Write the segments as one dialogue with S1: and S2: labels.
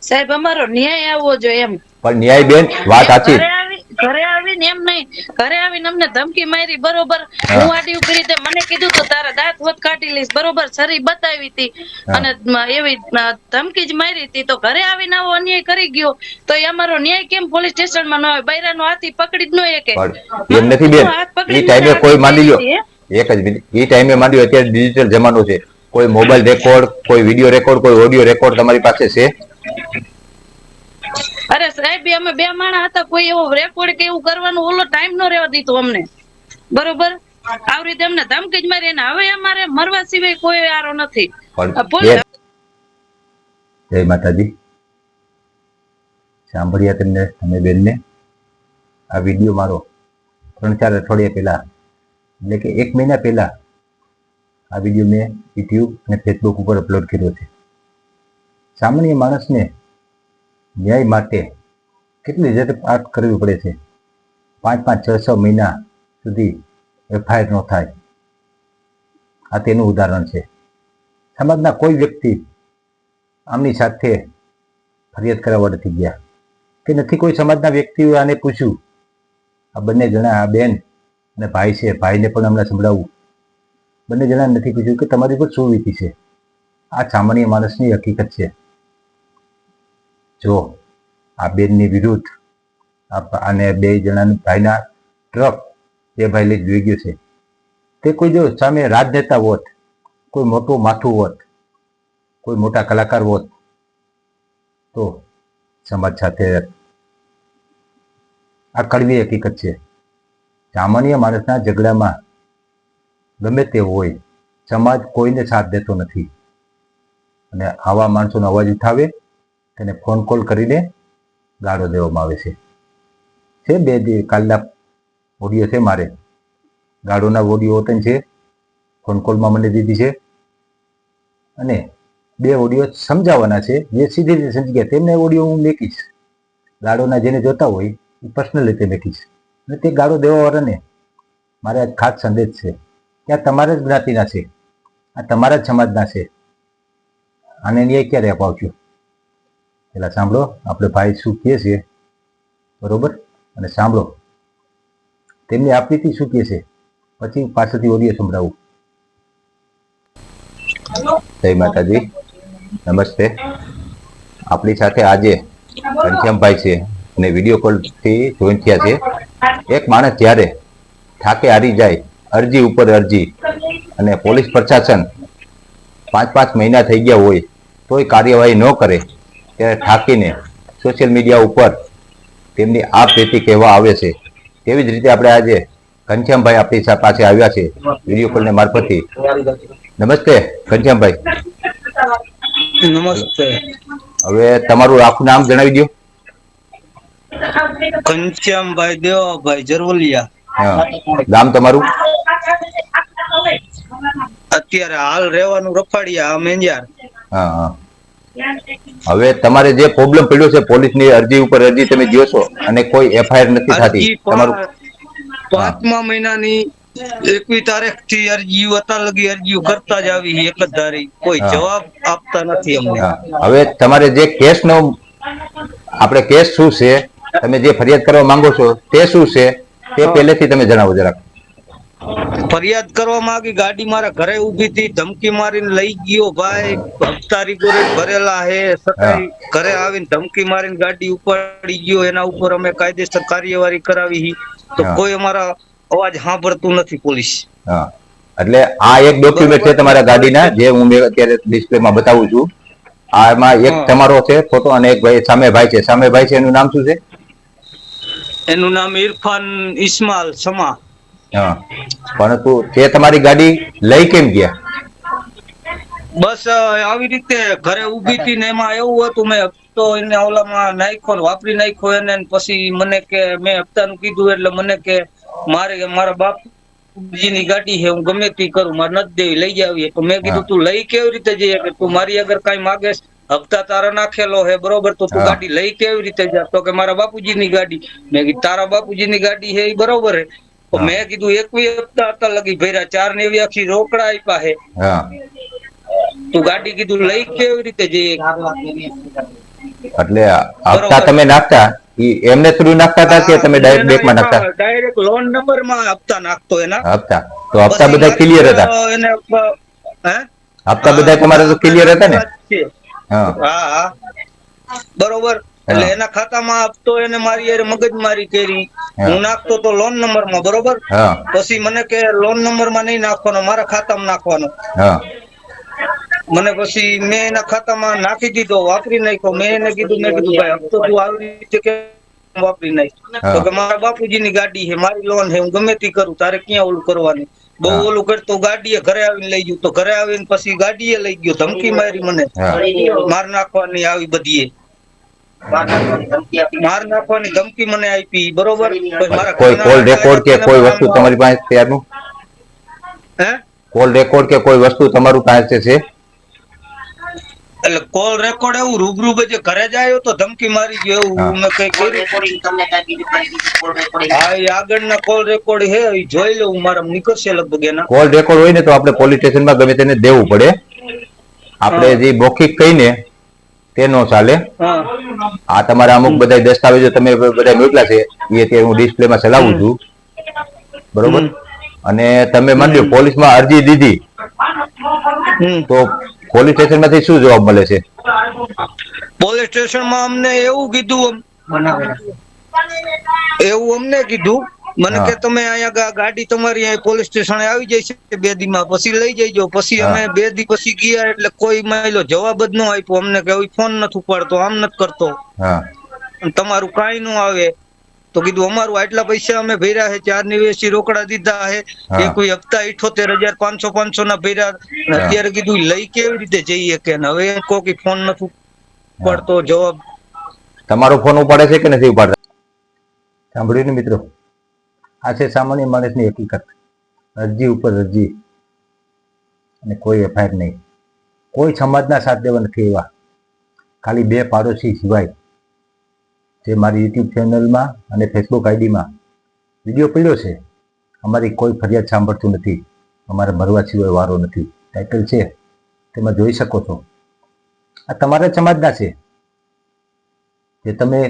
S1: સાહેબ અમારો ન્યાય આવવો જોઈએ એમ.
S2: પણ ન્યાય બેન વાત સાચી.
S1: ઘરે આવીને એમ નહીં, ઘરે આવીને અમને ધમકી મારી બરોબર.
S2: હા
S1: હું આડી ઉભી રીતે મને કીધું તું તારા દાંત હોત કાઢી લઈશ બરોબર, છરી બતાવી હતી
S2: હા
S1: અને એવી ધમકી જ મારી હતી. તો ઘરે આવીને આવો અન્યાય કરી ગયો તો એ અમારો ન્યાય કેમ પોલીસ સ્ટેશનમાં ન હોય? બૈરાનો હાથ પકડી જ ન શકે.
S2: પણ એમ
S1: મારો
S2: નથી
S1: ખુદનો
S2: બેન,
S1: હાથ
S2: એ
S1: પકડીને મને
S2: ટાઈમે કોઈ
S1: આગળ
S2: માની
S1: કરી
S2: લ્યો,
S1: હતી.
S2: એક જ મિનિટ, એ ટાઈમે માની લો અત્યારે ડિજિટલ જમાનો છે, કોઈ મોબાઈલ રેકોર્ડ, કોઈ વિડીયો રેકોર્ડ, કોઈ ઓડિયો રેકોર્ડ તમારી પાસે છે?
S1: અરે સાહેબ અમે બે માણસ હતા, કોઈ એવો રેકોર્ડ કે એવું કરવાનું ઓલો ટાઈમ નો રહેવા દીધો અમને બરોબર. આવી રીતે અમને ધમકી જ મારી. હવે અમારે મરવા સિવાય કોઈ આરો નથી.
S2: પણ બેન, જય માતાજી. સાંભળ્યા તમને તમે બેનને? આ વિડીયો મારો 3-4 અઠવાડિયા પહેલા, એટલે કે 1 મહિના પહેલા આ વિડીયો મેં યુટ્યુબ અને ફેસબુક ઉપર અપલોડ કર્યો છે. સામાન્ય માણસને ન્યાય માટે કેટલી ઝડપાટ કરવી પડે છે. 5-5, 6-6 મહિના સુધી એફઆઈઆર ન થાય. આ તેનું ઉદાહરણ છે. સમાજના કોઈ વ્યક્તિ આમની સાથે ફરિયાદ કરાવવા નથી ગયા કે નથી કોઈ સમાજના વ્યક્તિઓ આને પૂછ્યું. આ બંને જણા, આ બેન અને ભાઈ છે, ભાઈને પણ હમણાં સંભળાવું. બંને જણા નથી પૂછ્યું કે તમારી પર શું વીતી છે. આ સામાન્ય માણસની હકીકત છે. જો આ બેનની વિરુદ્ધ અને 2 જણાના ભાઈના ટ્રક એ ભાઈ લઈ જોઈ ગયો છે. તે કોઈ જો સામે રાજનેતા હોત, કોઈ મોટું માથું હોત, કોઈ મોટા કલાકાર હોત તો સમાજ સાથે. આ કડવી હકીકત છે. સામાન્ય માણસના ઝઘડામાં ગમે તે હોય, સમાજ કોઈને સાથ દેતો નથી. અને આવા માણસોનો અવાજ ઉઠાવે તેને ફોન કોલ કરીને ગાળો દેવામાં આવે છે. 2 કાલના ઓડિયો છે મારે, ગાળોના ઓડિયો વતન છે, ફોન કોલમાં મને દીધી છે. અને 2 ઓડિયો સમજાવવાના છે, જે સીધી રીતે સમજી ગયા તેમને ઓડિયો હું મેકીશ. ગાળોના જેને જોતા હોય એ પર્સનલ રીતે મેકીશ. અને તે ગાળો દેવાવાળાને મારે આજ ખાસ સંદેશ છે કે આ તમારા જ જ્ઞાતિના છે, આ તમારા જ સમાજના છે. આને ન્યાય ક્યારે અપાવજો? પેલા સાંભળો આપણે ભાઈ શું કહે છે, બરોબર? અને સાંભળો તેમની આપવીતી શું કહે છે, પછી પાછળથી ઓડિયો સંભળાવું. જય માતાજી, નમસ્તે. આપણી સાથે આજે ઘનશ્યામભાઈ છે અને વિડીયો કોલથી જોઈન થયા છે. એક માણસ જ્યારે થાકે હારી જાય, અરજી ઉપર અરજી, અને પોલીસ પ્રશાસન 5-5 મહિના થઈ ગયા હોય તોય કાર્યવાહી ન કરે, ત્યારે થાકીને સોશિયલ મીડિયા ઉપર તેમની આ પેટી કહેવા આવે છે. તેવી જ રીતે આપણે આજે ઘનશ્યામભાઈ આપણી પાસે આવ્યા છે વિડીયો કોલને મારફતથી. નમસ્તે ઘનશ્યામભાઈ.
S3: નમસ્તે.
S2: હવે તમારું આખું નામ જણાવી દો.
S3: ઘનશ્યામભાઈ દેવાભાઈ જરવલિયા.
S2: હા, ગામ તમારું?
S3: અત્યારે હાલ રહેવાનું રફાડિયા મેંજાર.
S2: હા હા. હવે તમારે જે પ્રોબ્લેમ પડ્યો છે, પોલીસની અરજી ઉપર અરજી તમે દો છો અને કોઈ એફઆઈઆર નથી થતી,
S3: અરજી
S2: તમારું? હા
S3: 5મા મહિનાની 21 તારીખ થી અરજીઓ હતા લગી અરજીઓ કરતા જ આવી એક જ ધારી, કોઈ
S2: હા
S3: જવાબ આપતા નથી અમને.
S2: હા. હવે તમારે જે કેસનો આપણે કેસ શું છે, તમે જે ફરિયાદ કરવા માંગો છો તે શું છે, તે પહેલેથી તમે જણાવો જરાક.
S3: ફરિયાદ કરવા માંગી, ગાડી મારા ઘરે ઉભી હતી, ધમકી મારીને લઈ ગયો ભાઈ. હપ્તા રિપોર્ટ ભરેલા હે,
S2: હા
S3: છતાંય ઘરે આવીને ધમકી મારીને ગાડી ઉપાડી ગયો. એના ઉપર અમે કાયદેસર કાર્યવાહી કરાવી તો
S2: હા
S3: કોઈ અમારા અવાજ સાંભળતું નથી પોલીસ.
S2: હા, એટલે આ એક ડોક્યુમેન્ટ છે
S3: બરોબર અમે
S2: તમારા
S3: પોલીસ
S2: ગાડીના, જે હું અત્યારે ડિસ્પ્લેમાં બતાવું છું. આમાં એક
S3: હા
S2: તમારો છે ફોટો અને એક ભાઈ સામે ભાઈ છે. સામે ભાઈ છે એનું નામ શું છે?
S3: એનું નામ ઇરફાન ઇસ્માલ સમા.
S2: હા, પરંતુ તે તમારી ગાડી લઈ કેમ ગયા?
S3: બસ આવી રીતે ઘરે ઉભી હતી ને એમાં એવું હતું, મેં તો એને ઓલામાં નાખ્યો, વાપરી નાખ્યો એને. પછી મને કે મેં હપ્તાનું કીધું એટલે મને કે મારા બાપુજીની ગાડી છે, હું ગમે તે કરું, મારે નથી દેવી, લઈ જાવી. તો મેં
S2: હા
S3: કીધું તું લઈ કેવી રીતે જઈએ? કે તું મારી આગળ કઈ માગેશ, હપ્તા તારા નાખેલો હે બરોબર, તો તું
S2: હા
S3: ગાડી લઈ કેવી રીતે જા? તો કે મારા બાપુજીની ગાડી. મેં કીધું તારા બાપુજીની ગાડી હે એ બરોબર હે. તો
S2: હા
S3: મેં કીધું 21 હપ્તા હતા લગી ભર્યા, 4 ને 80 રોકડા આપ્યા હે.
S2: હા
S3: તું ગાડી કીધું લઈ કેવી રીતે જઈએ?
S2: એટલે હપ્તા
S3: બરોબર.
S2: તમે નાખતા ઈ એમને થ્રુ નાખતા હતા કે તમે ડાયરેક્ટ બેંકમાં નાખતા?
S3: ડાયરેક્ટ લોન નંબર માં હપ્તા નાખતો એના.
S2: હપ્તા તો હપ્તા
S3: પછી
S2: બધા
S3: મારી
S2: ક્લિયર હતા?
S3: એને હે
S2: હપ્તા બધા તમારા તો
S3: આપણે
S2: ક્લિયર હતા ને?
S3: નાખેલા જ છે.
S2: હા
S3: હા બરોબર. એટલે
S2: હા
S3: એના ખાતામાં હપ્તો એને મારી હારે મગજમારી કરી.
S2: હા
S3: હું નાખતો તો લોન નંબર માં, બરોબર.
S2: હા
S3: પછી મને કે લોન નંબર માં નહીં નાખવાનો, મારા ખાતામાં નાખવાનો.
S2: હા
S3: મને પછી મેં એના ખાતામાં નાખી દીધો, વાપરી નાખ્યો. મેં એને કીધું, મેં કીધું ભાઈ હપ્તો તું આવી રીતે કેમ વાપરી નાખ? તો
S2: હા
S3: કે મારા બાપુજીની ગાડી છે, મારી લોન છે, હું ગમે તે કરું, તારે ક્યાં ઓલું કરવાનું? બહુ
S2: હા
S3: ઓલું કરતો ગાડીએ ઘરે આવીને લઈ ગયો. તો ઘરે આવીને પછી ગાડીએ લઈ ગયો, ધમકી મારી મને
S2: હા
S3: માર નાખવાની આવી બધીએ. માર નાખવાની ધમકી મને આપી, બરોબર. પછી મારા
S2: કોઈ
S3: ઘરના
S2: કોલ
S3: હાડા
S2: રેકોર્ડ
S3: આયા
S2: કે
S3: તેને
S2: કોઈ
S3: મારા
S2: વસ્તુ તમારી પાસે ત્યારનું?
S3: હે
S2: કોલ રેકોર્ડ કે કોઈ વસ્તુ તમારું પાસે છે?
S3: એટલે કોલ રેકોર્ડ એવું રૂબરૂ જે ઘરે જાય તો ધમકી મારી ગયો
S2: હા
S3: એવું મેં કઈ કર્યું. હા એ આગળના કોલ રેકોર્ડ હે, ઈ જોઈ લઉં, મારા નીકળશે લગભગ એના.
S2: કોલ રેકોર્ડ હોય ને તો આપણે પોલીસ સ્ટેશનમાં ગમે તેને દેવું પડે. આપણે
S3: હા
S2: જે મૌખિક કહીને તે નો ચાલે.
S3: હા
S2: આ તમારા અમુક
S3: હમ
S2: બધા દસ્તાવેજો તમે બધા મોકલ્યા છે એ અત્યારે હું ડિસ્પ્લેમાં ચલાવું
S3: હમ
S2: છું, બરોબર.
S3: હમ
S2: અને તમે માની લો
S3: હમ
S2: પોલીસમાં અરજી દીધી
S3: હમ
S2: તો પોલીસ સ્ટેશનમાંથી શું જવાબ મળે છે?
S3: પોલીસ સ્ટેશનમાં અમને એવું કીધું, એવું અમને કીધું મને
S2: હા
S3: કે તમે અહીંયા ગાડી તમારી અહીં પોલીસ સ્ટેશન આવી જાય છે 2 દીમાં, પછી લઈ જઈજો. પછી
S2: હા
S3: અમે 2 દી પછી ગયા એટલે કોઈ માયલો જવાબ જ ન આપ્યો અમને, કે ફોન નથી ઉપાડતો, આમ નથી કરતો,
S2: હા
S3: તમારું કાંઈ ન આવે. તો કીધું અમારું આટલા પૈસા અમે ભર્યા છે, 4 નિવેશી રોકડા દીધા છે,
S2: હા
S3: એ કોઈ હપ્તા 78,500 ના ભર્યા.
S2: હા
S3: અત્યારે કીધું લઈ કેવી રીતે જઈએ? કે હવે એમ કહો કે ફોન નથી
S2: હા
S3: ઉપાડતો, જવાબ.
S2: તમારો ફોન ઉપાડે છે કે નથી ઉપાડતા? સાંભળ્યું ને મિત્રો, આ છે સામાન્ય માણસની હકીકત. અરજી ઉપર અરજી અને કોઈ એફઆઈઆર નહીં. કોઈ સમાજના સાથ દેવા નથી એવા. ખાલી 2 પાડોશી સિવાય જે મારી યુટ્યુબ ચેનલમાં અને ફેસબુક આઈડીમાં વિડીયો પડ્યો છે, અમારી કોઈ ફરિયાદ સાંભળતું નથી. અમારે મરવા સિવાય વારો નથી. ટાઇટલ છે તેમાં જોઈ શકો છો. આ તમારા સમાજના છે જે તમે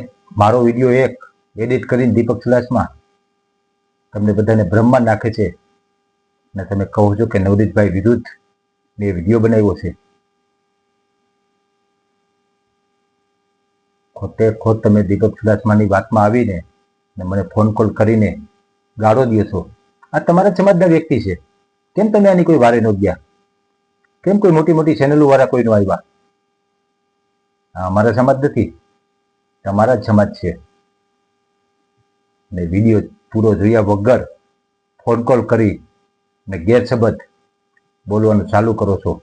S2: મારો વિડીયો એક એડિટ કરીને દીપક ચુડાસમા તમને બધાને ભ્રમમાં નાખે છે અને તમે કહો છો કે નવરીતભાઈ વિરુદ્ધ મેં વિડીયો બનાવ્યો છે. ખોટે ખોટ તમે દીપક ચુડાસમાની વાતમાં આવીને મને ફોન કોલ કરીને ગાળો દો છો. આ તમારા સમાજના વ્યક્તિ છે, કેમ તમે આની કોઈ વારે ન ગયા? કેમ કોઈ મોટી મોટી ચેનલો વાળા કોઈ ન આવ્યા? અમારા સમાજ નથી, તમારા જ સમાજ છે. ને વિડીયો પૂરો જોયા વગર ફોન કોલ કરી ને ગેરસબત બોલવાનું ચાલુ કરો છો.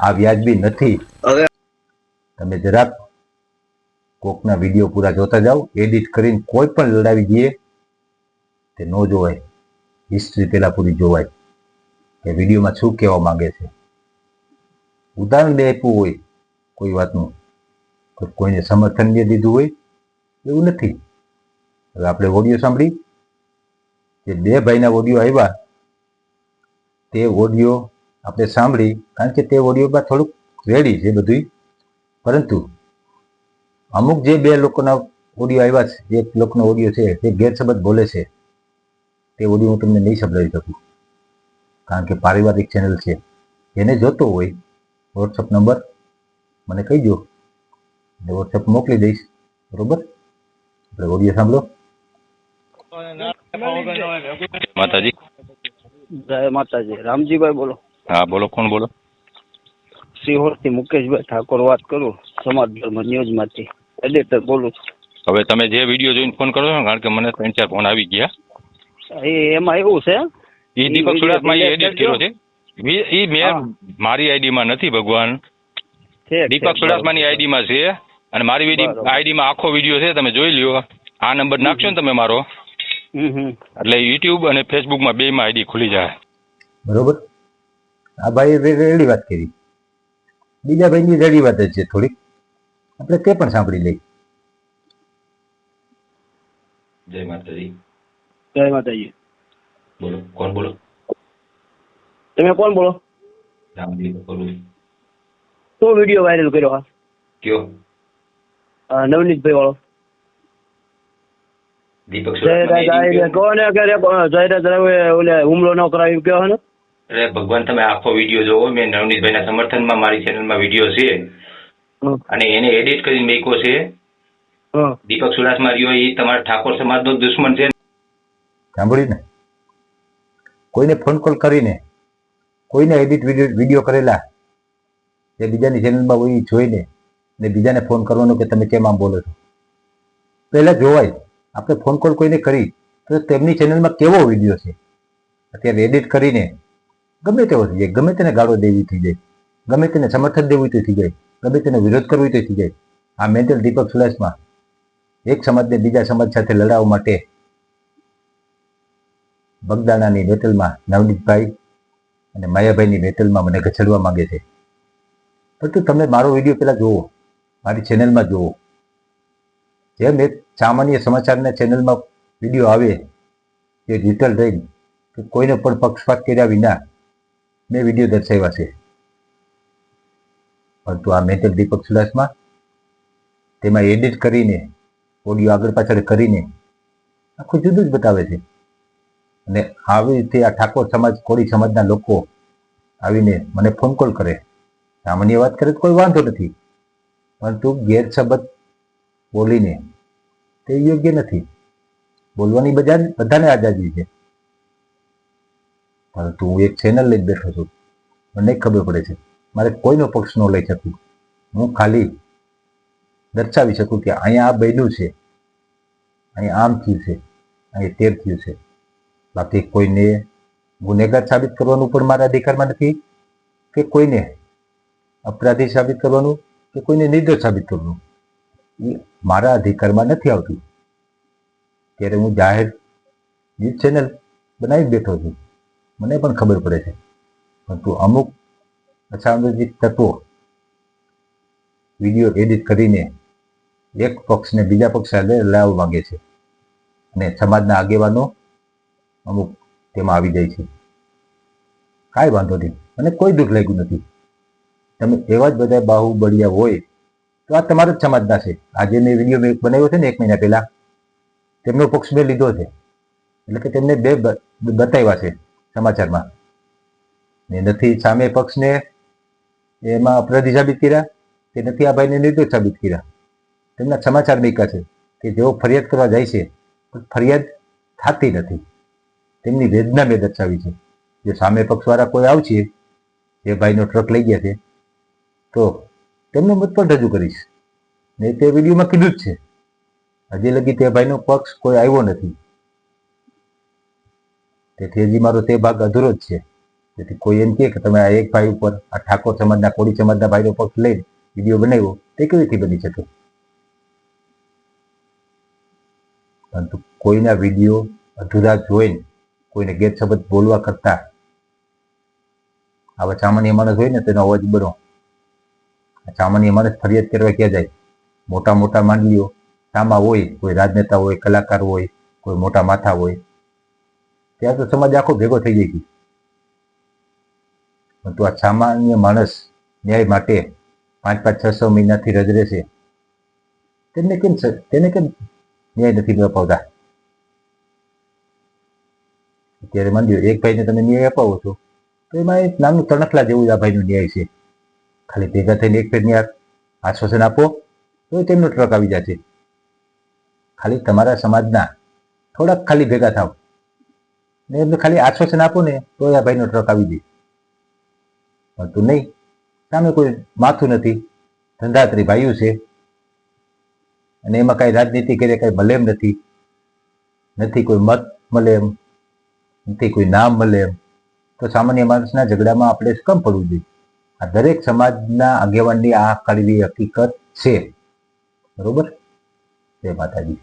S2: આ વ્યાજબી નથી.
S3: હવે
S2: તમે જરાક કોકના વિડીયો પૂરા જોતા જાઓ. એડિટ કરીને કોઈ પણ લડાવી દઈએ તે ન જોવાય. હિસ્ટ્રી પેલા પૂરી જોવાય કે વિડીયોમાં શું કહેવા માંગે છે. ઉદાહરણ દે આપ્યું હોય કોઈ વાતનું, કોઈને સમર્થન દે દીધું હોય એવું નથી. હવે આપણે ઓડિયો સાંભળી, જે 2 ભાઈના ઓડિયો આવ્યા તે ઓડિયો આપણે સાંભળી, કારણ કે તે ઓડિયોમાં થોડુંક રેડી છે બધું. પરંતુ અમુક જે 2 લોકોના ઓડિયો આવ્યા છે, એક લોકોનો ઓડિયો છે તે ગેરસબત બોલે છે, તે ઓડિયો હું તમને નહીં સંભળાવી શકું, કારણ કે પારિવારિક ચેનલ છે. એને જોતો હોય વોટ્સઅપ નંબર મને કહી દો, વોટ્સઅપ મોકલી દઈશ, બરોબર? આપણે ઓડિયો સાંભળો.
S4: માતાજી.
S5: જય માતાજી. રામજીભાઈ બોલો?
S4: હા બોલો, કોણ બોલો?
S5: સિહોરથી મુકેશભાઈ ઠાકોર વાત કરું, સમાજ ધર્મ ન્યૂઝમાંથી એડિટર બોલું છું.
S4: હવે તમે જે વિડીયો જોઈને ફોન કરો છો ને, કારણ કે મને 3-4 ફોન આવી ગયા.
S5: એમાં એવું છે,
S4: એ દીપક ચુડાસમા એ એડિટ કર્યો છે. એ મેં
S5: હા.
S4: મારી આઈડીમાં નથી ભગવાન, દીપક ચુડાસમાની આઈડીમાં છે. અને મારી
S5: બરોબર.
S4: આઈડીમાં આખો વિડીયો છે, તમે જોઈ લ્યો. આ નંબર નાખશો ને તમે મારો, એટલે યુટ્યુબ અને ફેસબુકમાં 2માં આઈડી ખુલી જાય.
S2: બરોબર? આ ભાઈ રેડી વાત કરી. બીજા ભાઈની રેડી વાત જ છે થોડીક, આપણે તે પણ સાંભળી લઈ.
S4: જય માતાજી.
S5: જય માતાજી.
S4: બોલો, કોણ બોલો?
S5: તમે કોણ બોલો?
S4: રામજી બોલું.
S5: તો વિડીયો વાયરલ કર્યો હા?
S4: કયો?
S5: નવનીતભાઈ વાળો
S4: દીપક
S5: જયરાજ આવીને કહો ને કે જયરાજ રાવે ઓલે હુમલો ન કરાવ્યું કહો ને.
S4: અરે ભગવાન, તમે આખો વિડીયો જોવો. મેં નવનીતભાઈના સમર્થનમાં મારી ચેનલમાં વિડીયો છે અને એને એડિટ કરીને મેક્યો છે. દીપક સુડાસમા રહ્યો એ તમારા ઠાકોર સમાજનો દુશ્મન છે.
S2: સાંભળ્યું ને? કોઈને ફોન કોલ કરીને કોઈને એડિટ વિડીયો કરેલા એ બીજાની ચેનલમાં હોય એ જોઈને ને બીજાને ફોન કરવાનો કે તમે કેમ આમ બોલો છો. પહેલા જોવાય. આપણે ફોન કોલ કોઈને કરી તો તેમની ચેનલમાં કેવો વિડીયો છે. અત્યારે એડિટ કરીને ગમે તેવો થઈ જાય, ગમે તેને ગાળો દેવી થઈ જાય, ગમે તેને સમર્થન દેવું તો થઈ જાય, ગમે તેને વિરોધ કરવો તો થઈ જાય. આ મેન્ટલ દીપક સુડાસમા એક સમાજને બીજા સમાજ સાથે લડાવવા માટે બગદાણાની બેટલમાં નવનીતભાઈ અને માયાભાઈની બેટલમાં મને ઘસડવા માંગે છે. પરંતુ તમે મારો વિડીયો પહેલા જુઓ, મારી ચેનલમાં જુઓ. જેમ એક સામાન્ય સમાચારના ચેનલમાં વિડીયો આવે એ ડિટેલ રહીને કે કોઈને પણ પક્ષપાત કર્યા વિના મેં વિડીયો દર્શાવ્યા છે. પરંતુ આ મેન્ટલ દીપક સુડાસમા તેમાં એડિટ કરીને ઓડિયો આગળ પાછળ કરીને આખું જુદું જ બતાવે છે. અને આવી રીતે આ ઠાકોર સમાજ કોળી સમાજના લોકો આવીને મને ફોન કોલ કરે, સામાન્ય વાત કરે તો કોઈ વાંધો નથી, પરંતુ ગેરસબત બોલીને તે યોગ્ય નથી. બોલવાની બધાને આઝાદી છે. પરંતુ હું એક ચેનલ લઈને બેઠો છું, મને ખબર પડે છે મારે કોઈનો પક્ષ ન લઈ શકું. હું ખાલી દર્શાવી શકું કે અહીંયા આ બન્યું છે, અહીંયા આમ થયું છે, અહીંયા તેર થયું છે. બાકી કોઈને ગુનેગાર સાબિત કરવાનું પણ મારા અધિકારમાં નથી કે કોઈને અપરાધી સાબિત કરવાનું કે કોઈને નિર્દોષ સાબિત કરવાનું એ મારા અધિકારમાં નથી આવતું. ત્યારે હું જાહેર ચેનલ બનાવી બેઠો છું, મને પણ ખબર પડે છે. પરંતુ અમુક અસામાજિક તત્વો વિડીયો એડિટ કરીને એક પક્ષને બીજા પક્ષ સાથે લાવવા માંગે છે અને સમાજના આગેવાનો અમુક તેમાં આવી જાય છે. કાંઈ વાંધો નહીં, મને કોઈ દુઃખ લાગ્યું નથી. તમે એવા જ બધા બાહુબળિયા હોય તો આ તમારા જ સમાજના છે. આજે મેં વિડીયો મેં બનાવ્યો છે ને 1 મહિના પહેલા, તેમનો પક્ષ મેં લીધો છે. એટલે કે તેમને બે બતાવ્યા છે સમાચારમાં. ને નથી સામે પક્ષને એમાં અપરાધી સાબિત કર્યા કે નથી આ ભાઈને નિર્દોષ સાબિત કર્યા. તેમના સમાચાર મૂક્યા છે કે જેઓ ફરિયાદ કરવા જાય છે પણ ફરિયાદ થતી નથી. તેમની વેદના મેં દર્શાવી છે. જો સામે પક્ષવાળા કોઈ આવશે, એ ભાઈનો ટ્રક લઈ ગયા છે, તો તેમનો મત પણ રજૂ કરીશ. ને તે વિડીયોમાં કીધું જ છે, હજી લગી તે ભાઈનો પક્ષ કોઈ આવ્યો નથી. તેથી હજી મારો તે ભાગ અધૂરો જ છે. તેથી કોઈ એમ કહે કે તમે આ એક ભાઈ ઉપર આ ઠાકોર સમાજના કોળી સમાજના ભાઈનો પક્ષ લઈને વિડીયો બનાવ્યો, તે કેવી રીતે બની શકે? પરંતુ કોઈના વિડીયો અધૂરા જોઈને કોઈને ગેરસબત બોલવા કરતા આવા સામાન્ય માણસ હોય ને તેનો અવાજ બનો. સામાન્ય માણસ ફરિયાદ કરવા ક્યાં જાય? મોટા મોટા માંડવીઓ સામા હોય, કોઈ રાજનેતા હોય, કલાકાર હોય, કોઈ મોટા માથા હોય, ત્યાં તો સમાજ આખો ભેગો થઈ જાય છે. પરંતુ આ સામાન્ય માણસ ન્યાય માટે 5-5, 6-6 મહિનાથી રજરે છે. તેને કેમ ન્યાય નથી અપાવતા? અત્યારે માની લો એક ભાઈને તમે ન્યાય અપાવો છો તો એમાં એક નાનું તણખલા જેવું આ ભાઈનો ન્યાય છે. ખાલી ભેગા થઈને એક ફેર ન્યાય આશ્વાસન આપો તો તેમનો ટ્રક આવી જશે. ખાલી તમારા સમાજના થોડાક ખાલી ભેગા થાવ ને એમને ખાલી આશ્વાસન આપો ને તો આ ભાઈનો ટ્રક આવી જાય. પરંતુ નહીં, સામે કોઈ માથું નથી, ધંધાત્રી ભાઈઓ છે અને એમાં કાંઈ રાજનીતિ કરે કાંઈ મળે એમ નથી કોઈ મત મળે એમ નથી, કોઈ નામ મળે એમ. તો સામાન્ય માણસના ઝઘડામાં આપણે કેમ પડવું જોઈએ? આ દરેક સમાજના આગેવાનની આ કડવી હકીકત છે. બરોબર? જય માતાજી.